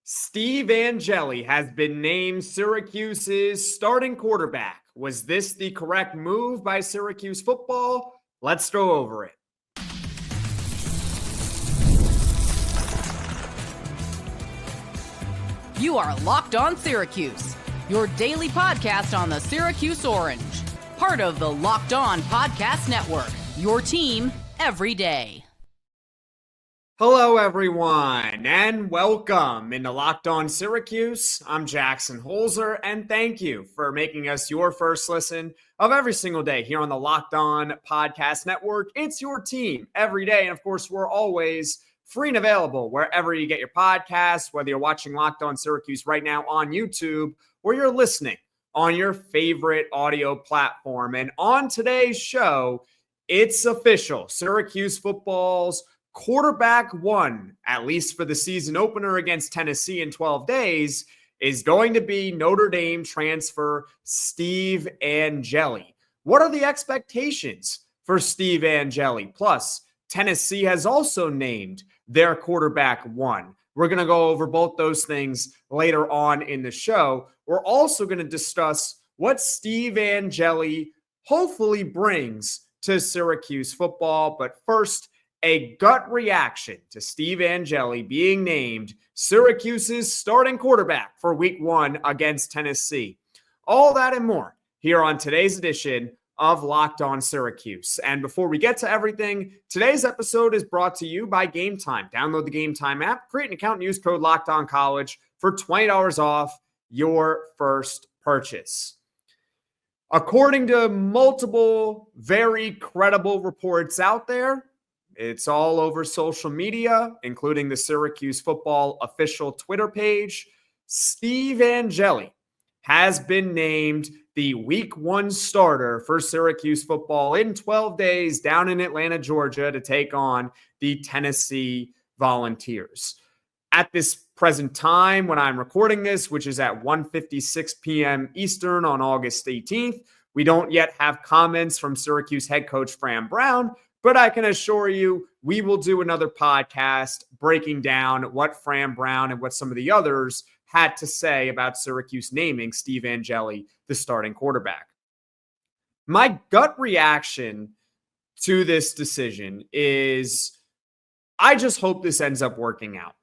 Steve Angeli has been named Syracuse's starting quarterback. Was this the correct move by Syracuse football? Let's go over it. You are Locked On Syracuse, your daily podcast on the Syracuse Orange. Part of the Locked On Podcast Network, your team every day. Hello, everyone, and welcome into Locked On Syracuse. I'm Jackson Holzer, and thank you for making us your first listen of every single day here on the Locked On Podcast Network. It's your team every day, and of course, we're always free and available wherever you get your podcasts, whether you're watching Locked On Syracuse right now on YouTube or you're listening on your favorite audio platform. And on today's show, it's official. Syracuse football's quarterback one, at least for the season opener against Tennessee in 12 days, is going to be Notre Dame transfer Steve Angeli. What are the expectations for Steve Angeli? Plus, Tennessee has also named their quarterback one. We're going to go over both those things later on in the show. We're also going to discuss what Steve Angeli hopefully brings to Syracuse football. But first, a gut reaction to Steve Angeli being named Syracuse's starting quarterback for Week 1 against Tennessee. All that and more here on today's edition of Locked On Syracuse. And before we get to everything, today's episode is brought to you by Game Time. Download the Game Time app, create an account, and use code LOCKEDONCollege for $20 off your first purchase. According to multiple very credible reports out there, it's all over social media, including the Syracuse football official Twitter page. Steve Angeli has been named the Week 1 starter for Syracuse football in 12 days down in Atlanta, Georgia, to take on the Tennessee Volunteers. At this present time, when I'm recording this, which is at 1:56 p.m. Eastern on August 18th, we don't yet have comments from Syracuse head coach Fran Brown, but I can assure you we will do another podcast breaking down what Fran Brown and what some of the others had to say about Syracuse naming Steve Angeli the starting quarterback. My gut reaction to this decision is I just hope this ends up working out.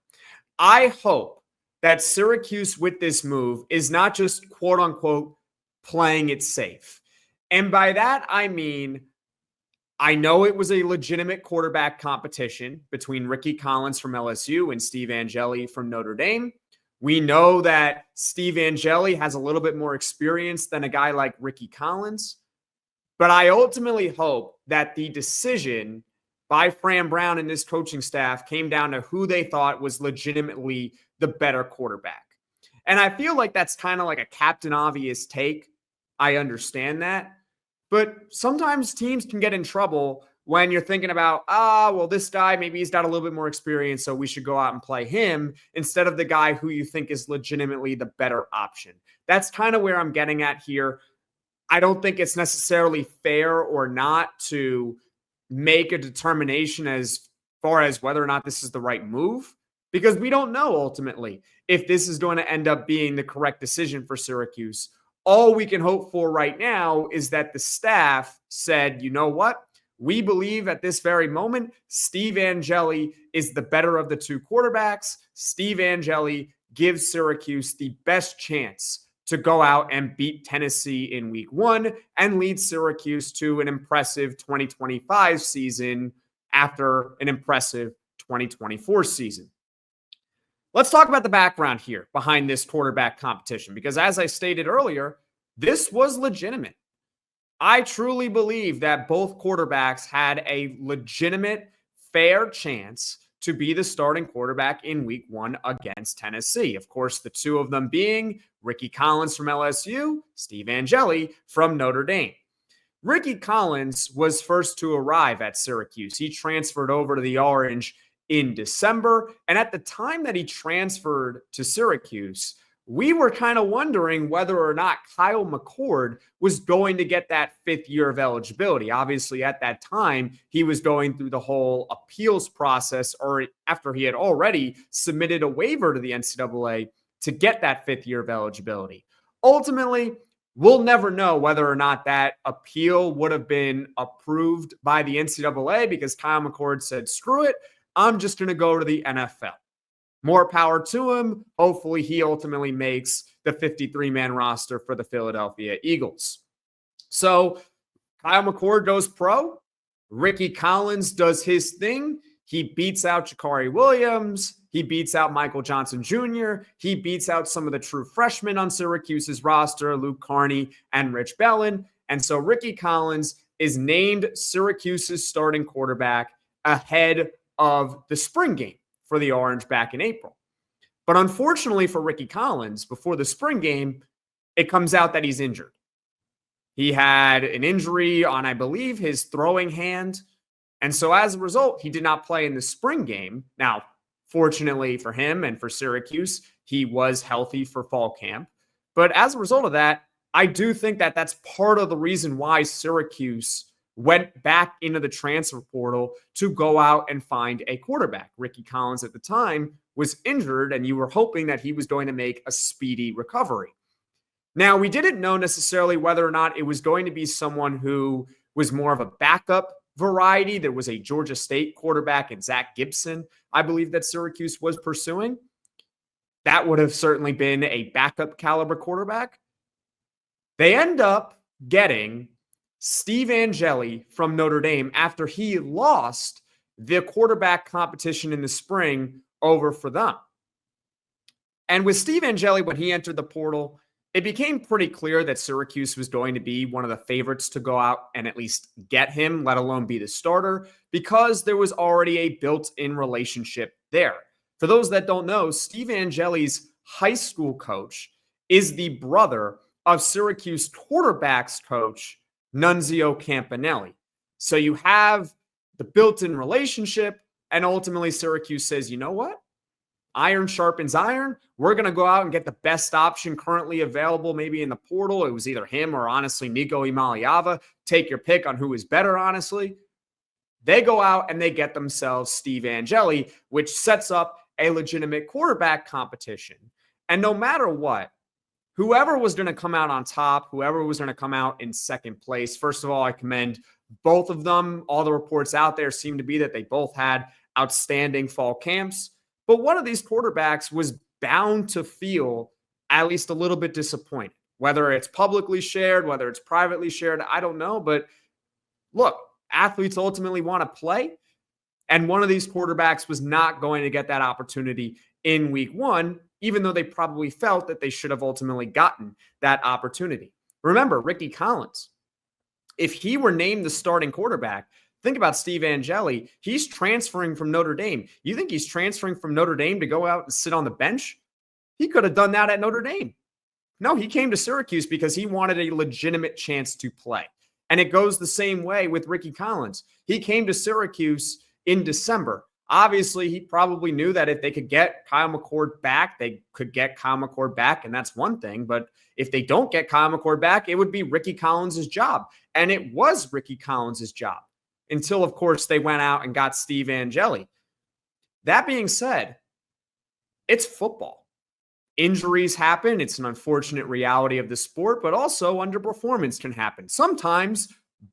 I hope that Syracuse with this move is not just quote unquote playing it safe. And by that, I mean, I know it was a legitimate quarterback competition between Rickie Collins from LSU and Steve Angeli from Notre Dame. We know that Steve Angeli has a little bit more experience than a guy like Rickie Collins. But I ultimately hope that the decision by Fran Brown and this coaching staff came down to who they thought was legitimately the better quarterback. And I feel like that's kind of like a Captain Obvious take. I understand that. But sometimes teams can get in trouble when you're thinking about, well, this guy, maybe he's got a little bit more experience, so we should go out and play him instead of the guy who you think is legitimately the better option. That's kind of where I'm getting at here. I don't think it's necessarily fair or not to make a determination as far as whether or not this is the right move, because we don't know ultimately if this is going to end up being the correct decision for Syracuse. All we can hope for right now is that the staff said, you know what? We believe at this very moment, Steve Angeli is the better of the two quarterbacks. Steve Angeli gives Syracuse the best chance to go out and beat Tennessee in Week 1 and lead Syracuse to an impressive 2025 season after an impressive 2024 season. Let's talk about the background here behind this quarterback competition, because as I stated earlier, this was legitimate. I truly believe that both quarterbacks had a legitimate, fair chance to be the starting quarterback in Week 1 against Tennessee. Of course, the two of them being Rickie Collins from LSU, Steve Angeli from Notre Dame. Rickie Collins was first to arrive at Syracuse. He transferred over to the Orange in December. And at the time that he transferred to Syracuse, we were kind of wondering whether or not Kyle McCord was going to get that 5th year of eligibility. Obviously, at that time, he was going through the whole appeals process, or after he had already submitted a waiver to the NCAA to get that 5th year of eligibility. Ultimately, we'll never know whether or not that appeal would have been approved by the NCAA because Kyle McCord said, screw it, I'm just going to go to the NFL. More power to him. Hopefully, he ultimately makes the 53-man roster for the Philadelphia Eagles. So Kyle McCord goes pro. Rickie Collins does his thing. He beats out Jakari Williams. He beats out Michael Johnson Jr. He beats out some of the true freshmen on Syracuse's roster, Luke Carney and Rich Bellin. And so Rickie Collins is named Syracuse's starting quarterback ahead of the spring game for the Orange back in April. But unfortunately for Rickie Collins, before the spring game, it comes out that he's injured. He had an injury on, I believe, his throwing hand. And so as a result, he did not play in the spring game. Now, fortunately for him and for Syracuse, he was healthy for fall camp. But as a result of that, I do think that that's part of the reason why Syracuse went back into the transfer portal to go out and find a quarterback. Rickie Collins at the time was injured, and you were hoping that he was going to make a speedy recovery. Now, we didn't know necessarily whether or not it was going to be someone who was more of a backup variety. There was a Georgia State quarterback in Zach Gibson, I believe, that Syracuse was pursuing. That would have certainly been a backup caliber quarterback. They end up getting Steve Angeli from Notre Dame after he lost the quarterback competition in the spring over for them. And with Steve Angeli, when he entered the portal, it became pretty clear that Syracuse was going to be one of the favorites to go out and at least get him, let alone be the starter, because there was already a built-in relationship there. For those that don't know, Steve Angeli's high school coach is the brother of Syracuse quarterbacks coach, Nunzio Campanelli. So you have the built-in relationship, and ultimately Syracuse says, you know what? Iron sharpens iron. We're going to go out and get the best option currently available, maybe in the portal. It was either him or honestly Nico Imaliava. Take your pick on who is better, honestly. They go out and they get themselves Steve Angeli, which sets up a legitimate quarterback competition. And no matter what, whoever was going to come out on top, whoever was going to come out in second place, first of all, I commend both of them. All the reports out there seem to be that they both had outstanding fall camps. But one of these quarterbacks was bound to feel at least a little bit disappointed. Whether it's publicly shared, whether it's privately shared, I don't know. But look, athletes ultimately want to play. And one of these quarterbacks was not going to get that opportunity in week one, even though they probably felt that they should have ultimately gotten that opportunity. Remember, Rickie Collins, if he were named the starting quarterback, think about Steve Angeli. He's transferring from Notre Dame. You think he's transferring from Notre Dame to go out and sit on the bench? He could have done that at Notre Dame. No, he came to Syracuse because he wanted a legitimate chance to play. And it goes the same way with Rickie Collins. He came to Syracuse in December. Obviously, he probably knew that if they could get Kyle McCord back, they could get Kyle McCord back, and that's one thing. But if they don't get Kyle McCord back, it would be Rickie Collins' job. And it was Rickie Collins' job until, of course, they went out and got Steve Angeli. That being said, it's football. Injuries happen. It's an unfortunate reality of the sport, but also underperformance can happen. Sometimes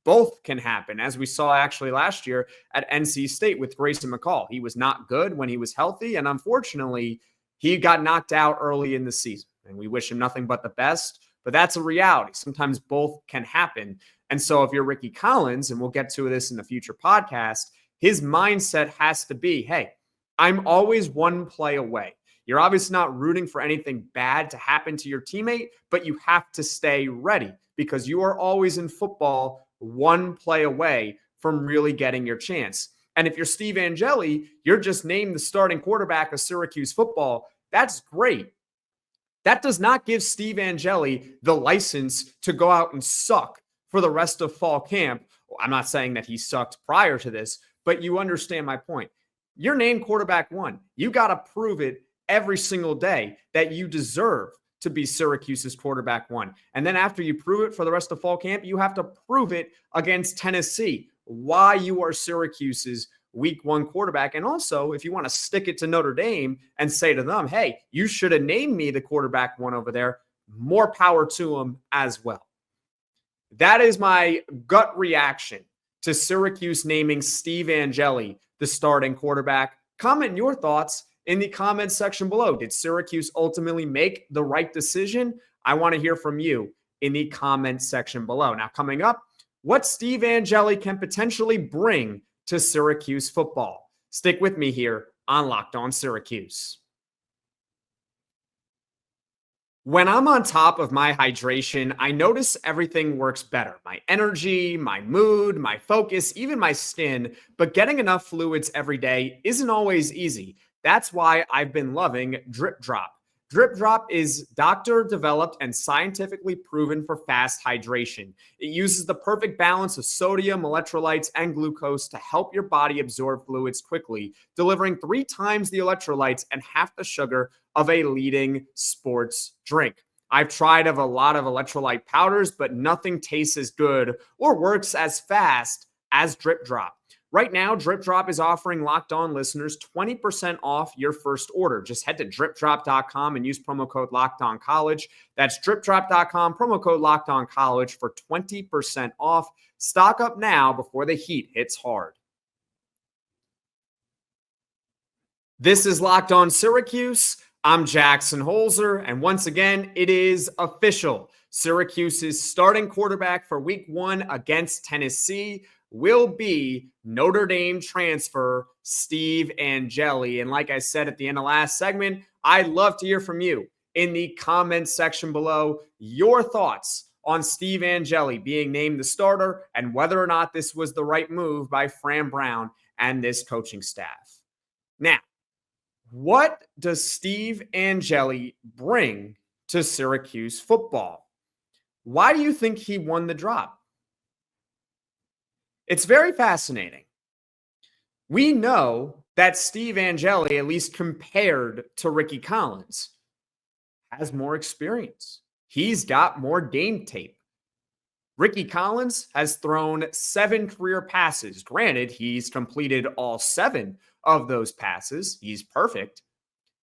both can happen, as we saw actually last year at NC State with Grayson McCall. He was not good when he was healthy, and unfortunately, he got knocked out early in the season. And we wish him nothing but the best, but that's a reality. Sometimes both can happen. And so if you're Rickie Collins, and we'll get to this in the future podcast, his mindset has to be, hey, I'm always one play away. You're obviously not rooting for anything bad to happen to your teammate, but you have to stay ready because you are always in football one play away from really getting your chance. And if you're Steve Angeli, you're just named the starting quarterback of Syracuse football. That's great. That does not give Steve Angeli the license to go out and suck for the rest of fall camp. I'm not saying that he sucked prior to this, but you understand my point. You're named quarterback one. You got to prove it every single day that you deserve to be Syracuse's quarterback one. And then after you prove it for the rest of fall camp, you have to prove it against Tennessee why you are Syracuse's week one quarterback. And also, if you want to stick it to Notre Dame and say to them, hey, you should have named me the quarterback one over there, more power to them as well. That is my gut reaction to Syracuse naming Steve Angeli the starting quarterback. Comment your thoughts in the comments section below. Did Syracuse ultimately make the right decision? I want to hear from you in the comments section below. Now, coming up, what Steve Angeli can potentially bring to Syracuse football. Stick with me here on Locked On Syracuse. When I'm on top of my hydration, I notice everything works better. My energy, my mood, my focus, even my skin. But getting enough fluids every day isn't always easy. That's why I've been loving Drip Drop. Drip Drop is doctor-developed and scientifically proven for fast hydration. It uses the perfect balance of sodium, electrolytes, and glucose to help your body absorb fluids quickly, delivering 3 times the electrolytes and half the sugar of a leading sports drink. I've tried a lot of electrolyte powders, but nothing tastes as good or works as fast as Drip Drop. Right now, Drip Drop is offering Locked On listeners 20% off your first order. Just head to dripdrop.com and use promo code LOCKEDONCollege. That's dripdrop.com, promo code LOCKEDONCollege for 20% off. Stock up now before the heat hits hard. This is Locked On Syracuse. I'm Jackson Holzer, and once again, it is official. Syracuse's starting quarterback for week one against Tennessee will be Notre Dame transfer Steve Angeli. And like I said at the end of last segment, I'd love to hear from you in the comments section below your thoughts on Steve Angeli being named the starter and whether or not this was the right move by Fran Brown and this coaching staff. Now, what does Steve Angeli bring to Syracuse football? Why do you think he won the drop? It's very fascinating. We know that Steve Angeli, at least compared to Rickie Collins, has more experience. He's got more game tape. Rickie Collins has thrown 7 career passes. Granted, he's completed all 7 of those passes. He's perfect.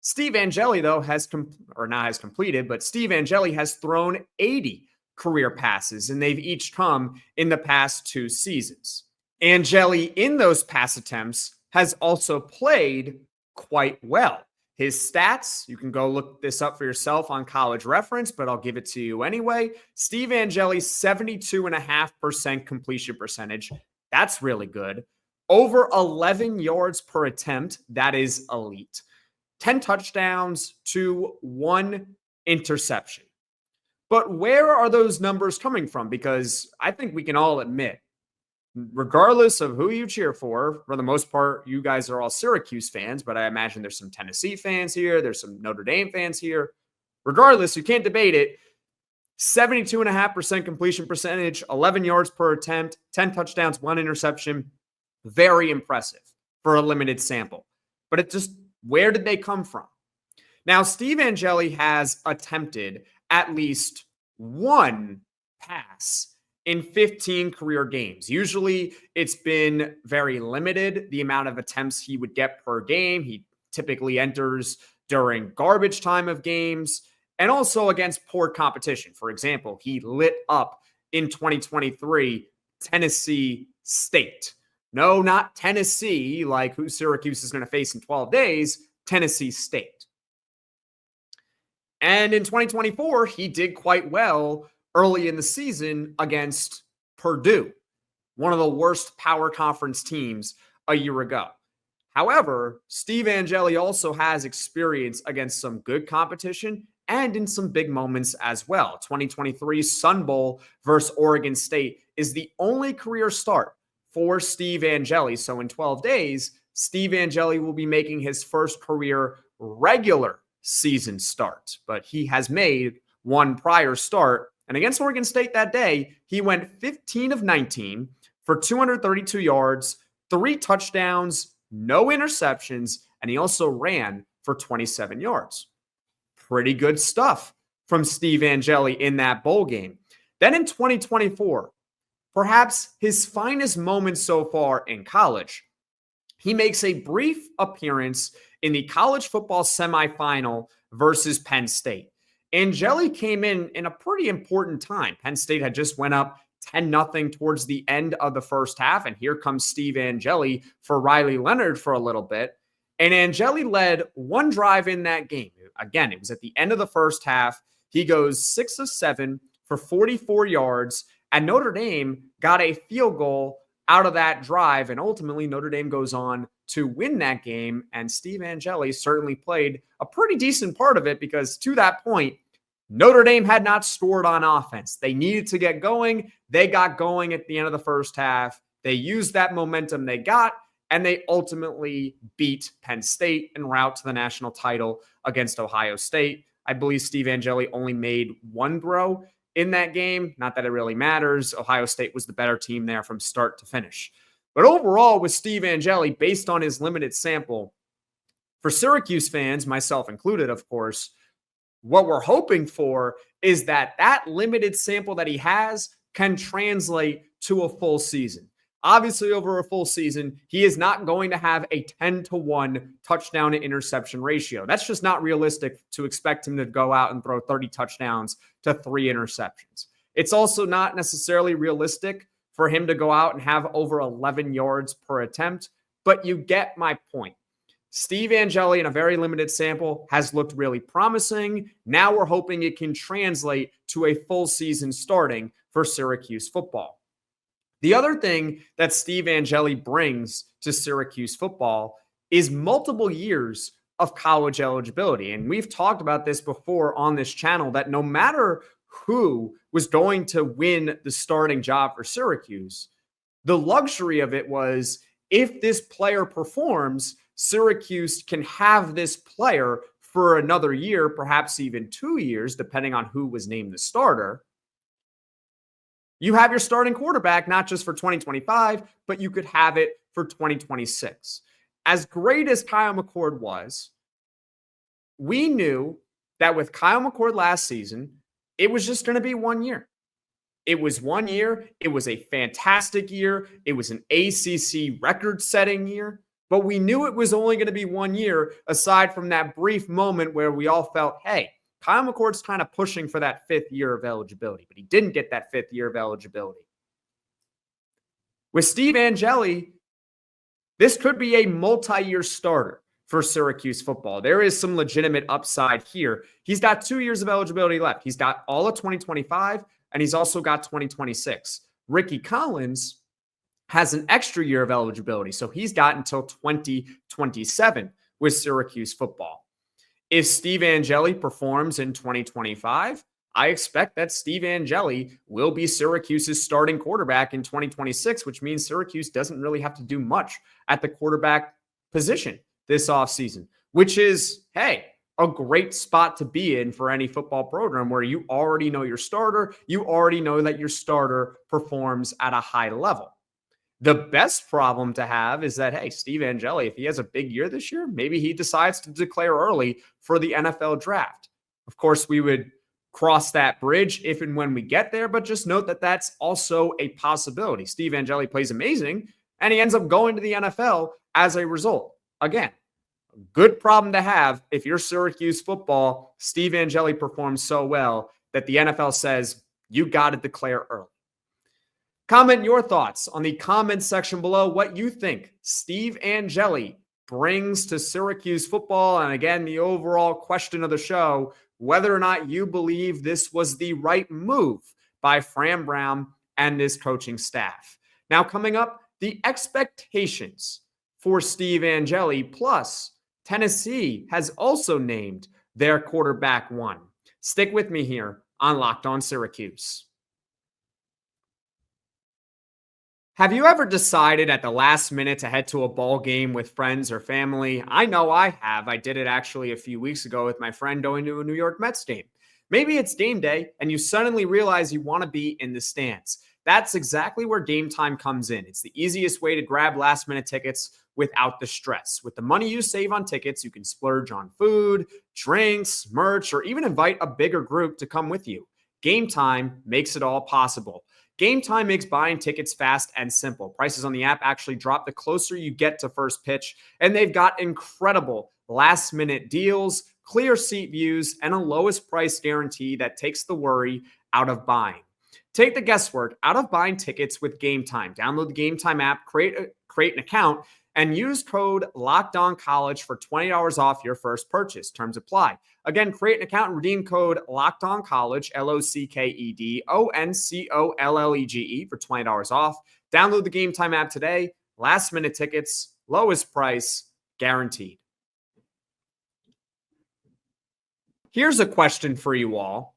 Steve Angeli, though, Steve Angeli has thrown 80 career passes, and they've each come in the past 2 seasons. Angeli, in those pass attempts, has also played quite well. His stats, you can go look this up for yourself on College Reference, but I'll give it to you anyway. Steve Angeli's 72.5% completion percentage. That's really good. Over 11 yards per attempt. That is elite. 10 touchdowns to 1 interception. But where are those numbers coming from? Because I think we can all admit, regardless of who you cheer for the most part, you guys are all Syracuse fans, but I imagine there's some Tennessee fans here. There's some Notre Dame fans here. Regardless, you can't debate it. 72.5% completion percentage, 11 yards per attempt, 10 touchdowns, 1 interception. Very impressive for a limited sample. But it just, where did they come from? Now, Steve Angeli has attempted at least 1 pass in 15 career games. Usually it's been very limited, the amount of attempts he would get per game. He typically enters during garbage time of games and also against poor competition. For example, he lit up in 2023 Tennessee State. No, not Tennessee, like who Syracuse is going to face in 12 days, Tennessee State. And in 2024, he did quite well early in the season against Purdue, one of the worst power conference teams a year ago. However, Steve Angeli also has experience against some good competition and in some big moments as well. 2023 Sun Bowl versus Oregon State is the only career start for Steve Angeli. So in 12 days, Steve Angeli will be making his first career regular season start, but he has made 1 prior start. And against Oregon State that day, he went 15 of 19 for 232 yards, 3 touchdowns, no interceptions, and he also ran for 27 yards. Pretty good stuff from Steve Angeli in that bowl game. Then in 2024, perhaps his finest moment so far in college, he makes a brief appearance in the college football semifinal versus Penn State. Angeli came in a pretty important time. Penn State had just went up 10-0 towards the end of the first half, and here comes Steve Angeli for Riley Leonard for a little bit. And Angeli led one drive in that game. Again, it was at the end of the first half. He goes 6 of 7 for 44 yards, and Notre Dame got a field goal out of that drive, and ultimately Notre Dame goes on to win that game, and Steve Angeli certainly played a pretty decent part of it because to that point, Notre Dame had not scored on offense. They needed to get going. They got going at the end of the first half. They used that momentum they got, and they ultimately beat Penn State en route to the national title against Ohio State. I believe Steve Angeli only made one throw in that game. Not that it really matters. Ohio State was the better team there from start to finish. But overall, with Steve Angeli, based on his limited sample, for Syracuse fans, myself included, of course, what we're hoping for is that limited sample that he has can translate to a full season. Obviously, over a full season, he is not going to have a 10-1 touchdown to interception ratio. That's just not realistic to expect him to go out and throw 30 touchdowns to 3 interceptions. It's also not necessarily realistic for him to go out and have over 11 yards per attempt, but you get my point. Steve Angeli, in a very limited sample, has looked really promising. Now we're hoping it can translate to a full season starting for Syracuse football. The other thing that Steve Angeli brings to Syracuse football is multiple years of college eligibility. And we've talked about this before on this channel, that no matter who was going to win the starting job for Syracuse, the luxury of it was if this player performs, Syracuse can have this player for another year, perhaps even 2 years, depending on who was named the starter. You have your starting quarterback, not just for 2025, but you could have it for 2026. As great as Kyle McCord was, we knew that with Kyle McCord last season, it was just going to be 1 year. It was 1 year. It was a fantastic year. It was an ACC record-setting year. But we knew it was only going to be 1 year, aside from that brief moment where we all felt, hey, Kyle McCord's kind of pushing for that 5th year of eligibility, but he didn't get that 5th year of eligibility. With Steve Angeli, this could be a multi-year starter for Syracuse football. There is some legitimate upside here. He's got 2 years of eligibility left. He's got all of 2025, and he's also got 2026. Rickie Collins has an extra year of eligibility, so he's got until 2027 with Syracuse football. If Steve Angeli performs in 2025, I expect that Steve Angeli will be Syracuse's starting quarterback in 2026, which means Syracuse doesn't really have to do much at the quarterback position this offseason, which is, hey, a great spot to be in for any football program where you already know your starter, you already know that your starter performs at a high level. The best problem to have is that, hey, Steve Angeli, if he has a big year this year, maybe he decides to declare early for the NFL draft. Of course, we would cross that bridge if and when we get there, but just note that that's also a possibility. Steve Angeli plays amazing, and he ends up going to the NFL as a result. Again, a good problem to have if you're Syracuse football. Steve Angeli performs so well that the NFL says you got to declare early. Comment your thoughts on the comments section below, what you think Steve Angeli brings to Syracuse football. And again, the overall question of the show, whether or not you believe this was the right move by Fran Brown and his coaching staff. Now, coming up, the expectations for Steve Angeli, plus Tennessee has also named their quarterback one. Stick with me here on Locked On Syracuse. Have you ever decided at the last minute to head to a ball game with friends or family? I know I have. I did it actually a few weeks ago with my friend going to a New York Mets game. Maybe it's game day and you suddenly realize you want to be in the stands. That's exactly where Game Time comes in. It's the easiest way to grab last-minute tickets without the stress. With the money you save on tickets, you can splurge on food, drinks, merch, or even invite a bigger group to come with you. Game Time makes it all possible. Game Time makes buying tickets fast and simple. Prices on the app actually drop the closer you get to first pitch, and they've got incredible last-minute deals, clear seat views, and a lowest price guarantee that takes the worry out of buying. Take the guesswork out of buying tickets with Game Time. Download the Game Time app, create an account, and use code LOCKEDONCollege for $20 off your first purchase. Terms apply. Again, create an account and redeem code LOCKEDONCollege, LOCKEDONCOLLEGE for $20 off. Download the Game Time app today. Last minute tickets, lowest price, guaranteed. Here's a question for you all.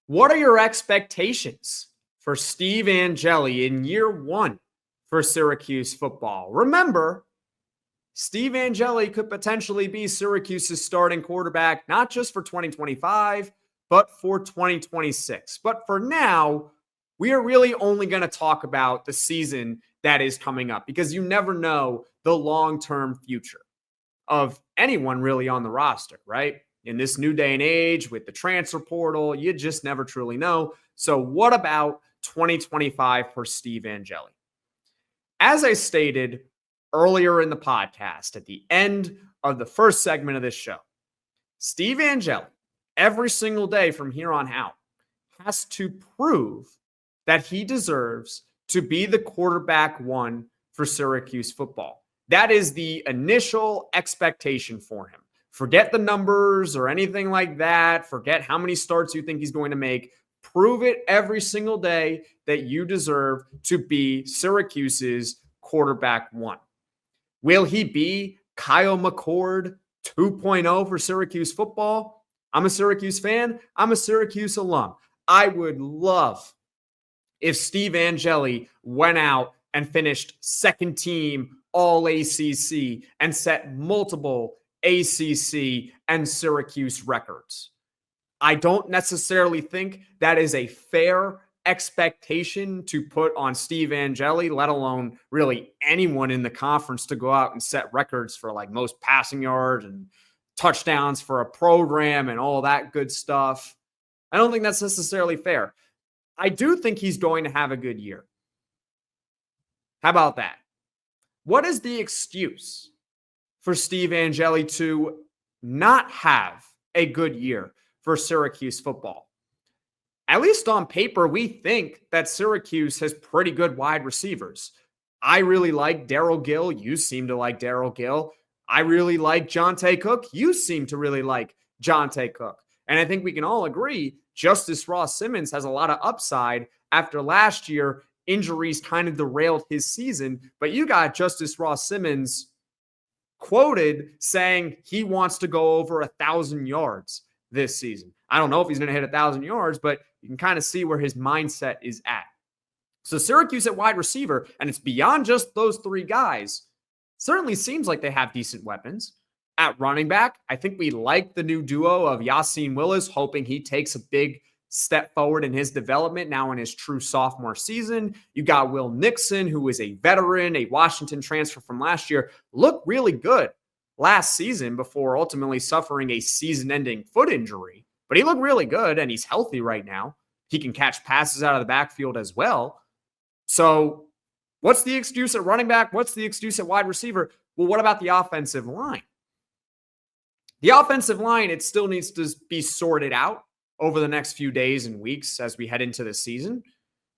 What are your expectations for Steve Angeli in year one for Syracuse football? Remember, Steve Angeli could potentially be Syracuse's starting quarterback, not just for 2025, but for 2026. But for now, we are really only going to talk about the season that is coming up because you never know the long-term future of anyone really on the roster, right? In this new day and age with the transfer portal, you just never truly know. So what about 2025 for Steve Angeli? As I stated earlier in the podcast, at the end of the first segment of this show, Steve Angeli, every single day from here on out, has to prove that he deserves to be the quarterback one for Syracuse football. That is the initial expectation for him. Forget the numbers or anything like that. Forget how many starts you think he's going to make. Prove it every single day that you deserve to be Syracuse's quarterback one. Will he be Kyle McCord 2.0 for Syracuse football? I'm a Syracuse fan. I'm a Syracuse alum. I would love if Steve Angeli went out and finished second team All ACC and set multiple ACC and Syracuse records. I don't necessarily think that is a fair expectation to put on Steve Angeli, let alone really anyone in the conference to go out and set records for like most passing yards and touchdowns for a program and all that good stuff. I don't think that's necessarily fair. I do think he's going to have a good year. How about that? What is the excuse for Steve Angeli to not have a good year for Syracuse football? At least on paper, we think that Syracuse has pretty good wide receivers. I really like Darryl Gill. You seem to like Darryl Gill. I really like Jonte Cook. You seem to really like Jonte Cook. And I think we can all agree Justice Ross Simmons has a lot of upside after last year. Injuries kind of derailed his season, but you got Justice Ross Simmons quoted saying he wants to go over 1,000 yards this season. I don't know if he's going to hit 1,000 yards, but you can kind of see where his mindset is at. So Syracuse at wide receiver, and it's beyond just those three guys, certainly seems like they have decent weapons. At running back, I think we like the new duo of Yassine Willis, hoping he takes a big step forward in his development now in his true sophomore season. You got Will Nixon, who is a veteran, a Washington transfer from last year, looked really good last season before ultimately suffering a season-ending foot injury. But he looked really good, and he's healthy right now. He can catch passes out of the backfield as well. So what's the excuse at running back? What's the excuse at wide receiver? Well, what about the offensive line? The offensive line, it still needs to be sorted out over the next few days and weeks as we head into the season.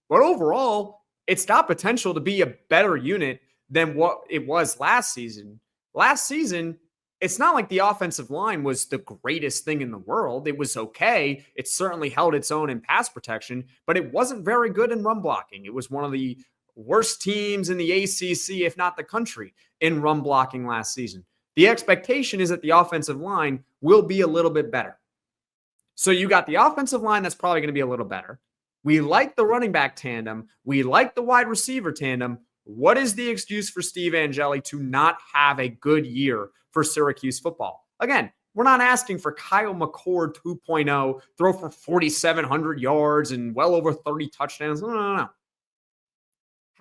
But overall, it's got potential to be a better unit than what it was last season. Last season, it's not like the offensive line was the greatest thing in the world. It was okay. It certainly held its own in pass protection, but it wasn't very good in run blocking. It was one of the worst teams in the ACC, if not the country, in run blocking last season. The expectation is that the offensive line will be a little bit better. So you got the offensive line that's probably going to be a little better. We like the running back tandem. We like the wide receiver tandem. What is the excuse for Steve Angeli to not have a good year for Syracuse football? Again, we're not asking for Kyle McCord 2.0, throw for 4,700 yards and well over 30 touchdowns. No.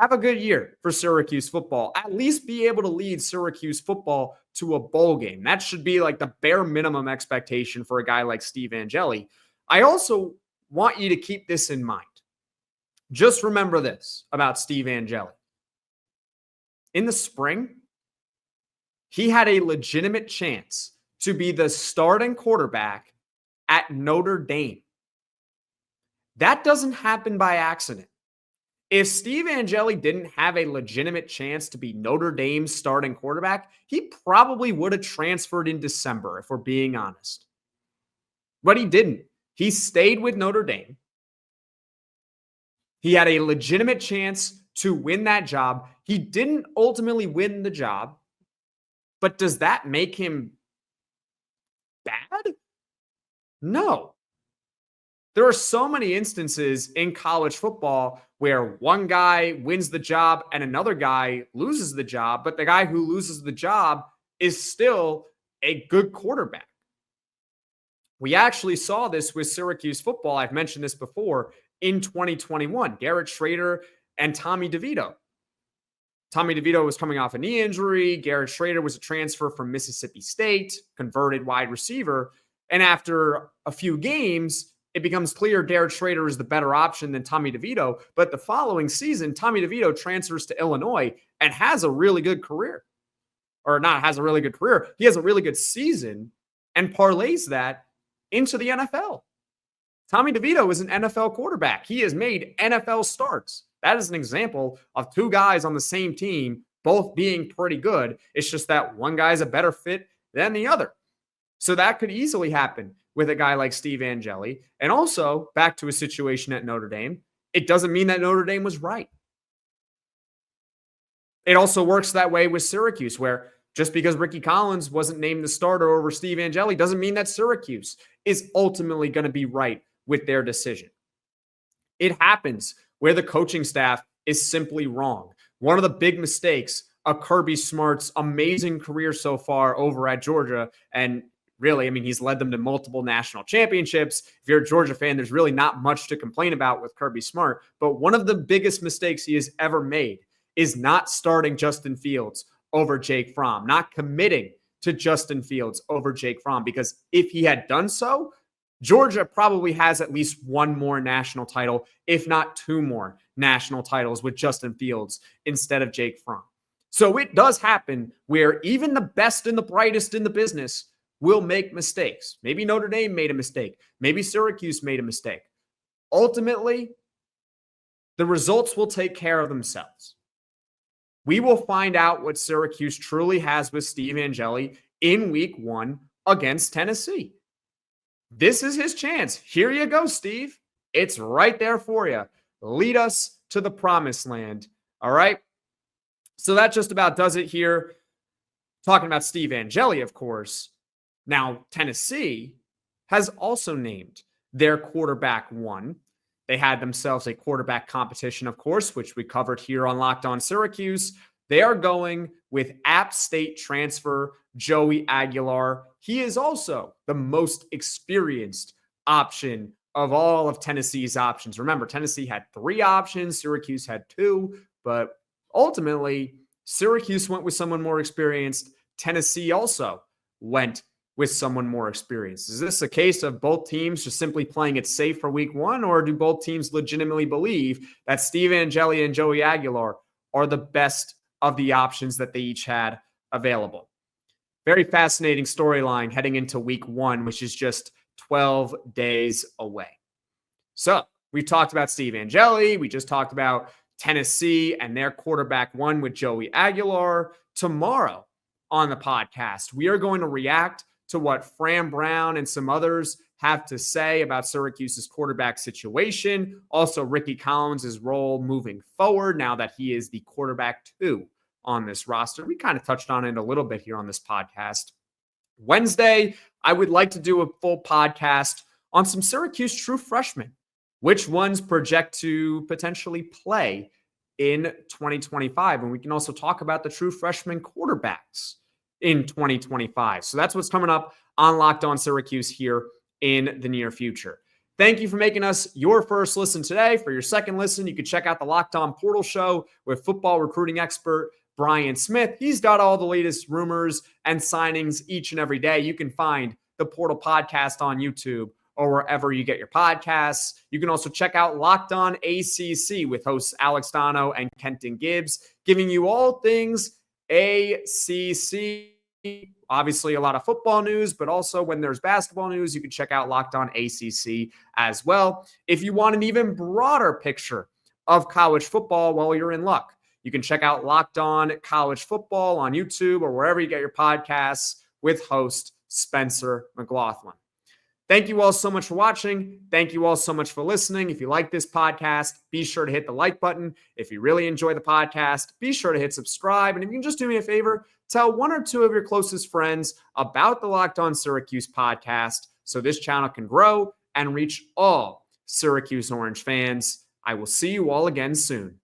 have a good year for Syracuse football. At least be able to lead Syracuse football to a bowl game. That should be like the bare minimum expectation for a guy like Steve Angeli. I also want you to keep this in mind. Just remember this about Steve Angeli. In the spring, he had a legitimate chance to be the starting quarterback at Notre Dame. That doesn't happen by accident. If Steve Angeli didn't have a legitimate chance to be Notre Dame's starting quarterback, he probably would have transferred in December, if we're being honest. But he didn't. He stayed with Notre Dame. He had a legitimate chance to win that job. He didn't ultimately win the job. But does that make him bad? No. There are so many instances in college football where one guy wins the job and another guy loses the job, but the guy who loses the job is still a good quarterback. We actually saw this with Syracuse football. I've mentioned this before in 2021. Garrett Shrader and Tommy DeVito. Tommy DeVito was coming off a knee injury. Garrett Shrader was a transfer from Mississippi State, converted wide receiver. And after a few games, it becomes clear Garrett Shrader is the better option than Tommy DeVito. But the following season, Tommy DeVito transfers to Illinois and has a really good career. Or not has a really good career. He has a really good season and parlays that into the NFL. Tommy DeVito is an NFL quarterback. He has made NFL starts. That is an example of two guys on the same team, both being pretty good. It's just that one guy's a better fit than the other. So that could easily happen with a guy like Steve Angeli. And also, back to a situation at Notre Dame, it doesn't mean that Notre Dame was right. It also works that way with Syracuse, where just because Rickie Collins wasn't named the starter over Steve Angeli doesn't mean that Syracuse is ultimately going to be right with their decision. It happens where the coaching staff is simply wrong. One of the big mistakes of Kirby Smart's amazing career so far over at Georgia, and really, I mean, he's led them to multiple national championships. If you're a Georgia fan, there's really not much to complain about with Kirby Smart. But one of the biggest mistakes he has ever made is not starting Justin Fields over Jake Fromm, not committing to Justin Fields over Jake Fromm, because if he had done so, Georgia probably has at least one more national title, if not two more national titles with Justin Fields instead of Jake Fromm. So it does happen where even the best and the brightest in the business will make mistakes. Maybe Notre Dame made a mistake. Maybe Syracuse made a mistake. Ultimately, the results will take care of themselves. We will find out what Syracuse truly has with Steve Angeli in week 1 against Tennessee. This is his chance. Here you go, Steve. It's right there for you. Lead us to the promised land. All right. So that just about does it here. Talking about Steve Angeli, of course. Now, Tennessee has also named their quarterback 1. They had themselves a quarterback competition, of course, which we covered here on Locked On Syracuse. They are going with App State transfer Joey Aguilar. He is also the most experienced option of all of Tennessee's options. Remember, Tennessee had 3 options. Syracuse had 2. But ultimately, Syracuse went with someone more experienced. Tennessee also went with someone more experienced. Is this a case of both teams just simply playing it safe for week 1, or do both teams legitimately believe that Steve Angeli and Joey Aguilar are the best of the options that they each had available? Very fascinating storyline heading into week 1, which is just 12 days away. So we've talked about Steve Angeli. We just talked about Tennessee and their quarterback 1 with Joey Aguilar. Tomorrow on the podcast, we are going to react to what Fran Brown and some others have to say about Syracuse's quarterback situation. Also, Rickie Collins' role moving forward now that he is the quarterback 2 on this roster. We kind of touched on it a little bit here on this podcast. Wednesday, I would like to do a full podcast on some Syracuse true freshmen. Which ones project to potentially play in 2025? And we can also talk about the true freshman quarterbacks in 2025. So that's what's coming up on Locked On Syracuse here in the near future. Thank you for making us your first listen today. For your second listen, you can check out the Locked On Portal Show with football recruiting expert Brian Smith. He's got all the latest rumors and signings each and every day. You can find the Portal Podcast on YouTube or wherever you get your podcasts. You can also check out Locked On ACC with hosts Alex Dono and Kenton Gibbs, giving you all things ACC. Obviously, a lot of football news, but also when there's basketball news, you can check out Locked On ACC as well. If you want an even broader picture of college football, well, you're in luck. You can check out Locked On College Football on YouTube or wherever you get your podcasts with host Spencer McLaughlin. Thank you all so much for watching. Thank you all so much for listening. If you like this podcast, be sure to hit the like button. If you really enjoy the podcast, be sure to hit subscribe. And if you can just do me a favor, tell one or two of your closest friends about the Locked On Syracuse podcast so this channel can grow and reach all Syracuse Orange fans. I will see you all again soon.